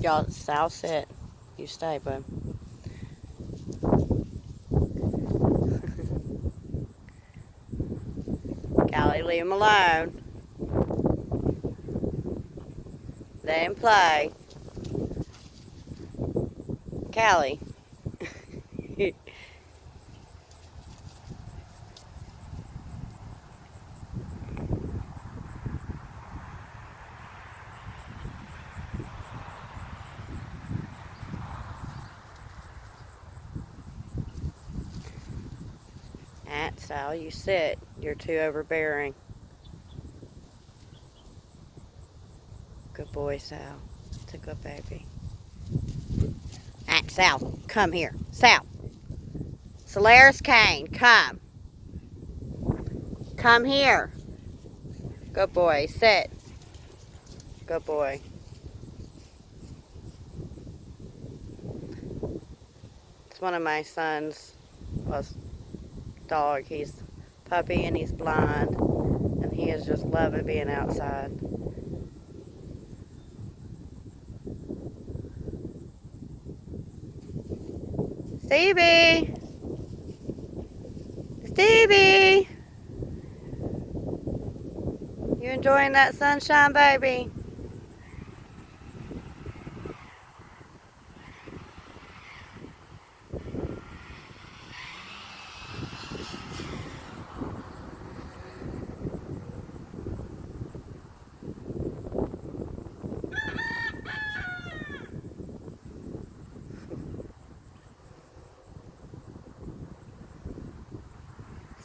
Y'all, Sal, sit. You stay, bud. Callie, leave him alone. Let him play. Callie. Aunt Sal, you sit. You're too overbearing. Good boy, Sal. It's a good baby. Aunt Sal, come here. Sal. Solaris Kane, come. Come here. Good boy. Sit. Good boy. It's one of my son's dog. He's a puppy and he's blind. And he is just loving being outside. Stevie! Stevie! You enjoying that sunshine, baby?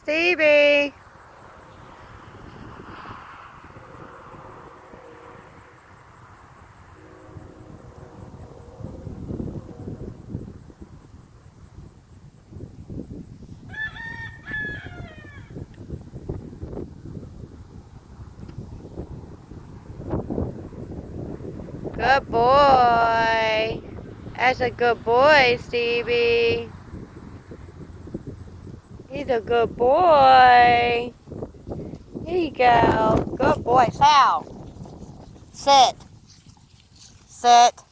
Stevie! Good boy. That's a good boy, Stevie. He's a good boy. Here you go. Good boy. Sal. Sit. Sit.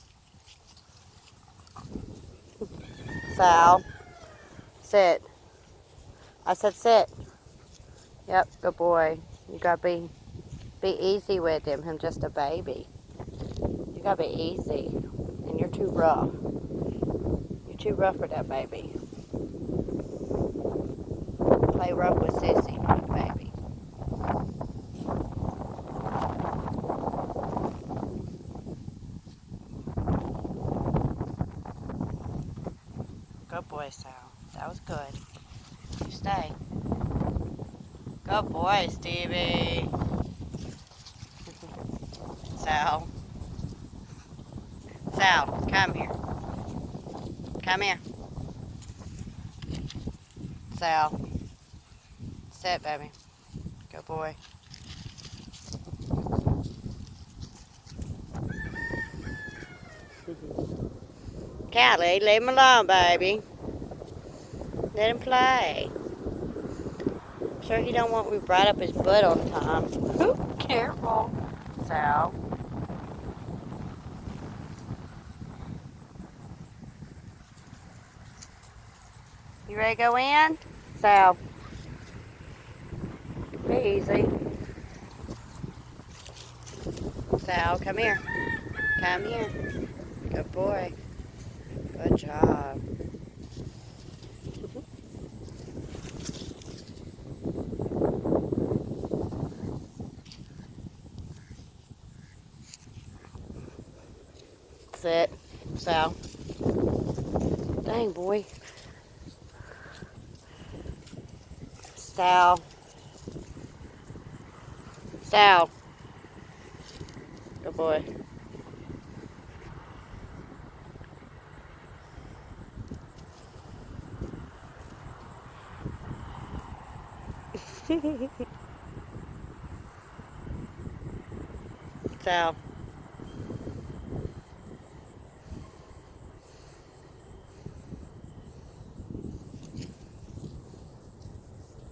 Sal. Sit. I said sit. Yep, good boy. You gotta be easy with him. He's just a baby. You gotta be easy. And you're too rough. You're too rough for that baby. Play rough with Sissy, baby. Good boy, Sal. That was good. You stay. Good boy, Stevie. Sal. Sal, come here. Come here. Sal. Sit, baby. Good boy. Callie, leave him alone, baby. Let him play. I'm sure he don't want me right up his butt all the time. Ooh, careful. Sal. You ready to go in? Sal. Be easy. Sal, come here. Come here. Good boy. Good job. Sit. Sal. Dang, boy. Sal. Sal. Good boy. Sal.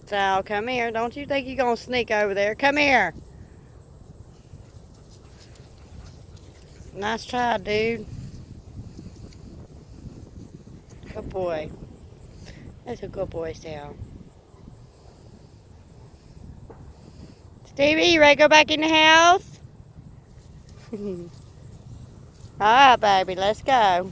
Sal, come here. Don't you think you're going to sneak over there? Come here. Nice try, dude. Good boy. That's a good boy, Sal. Stevie, you ready to go back in the house? Alright, baby, let's go.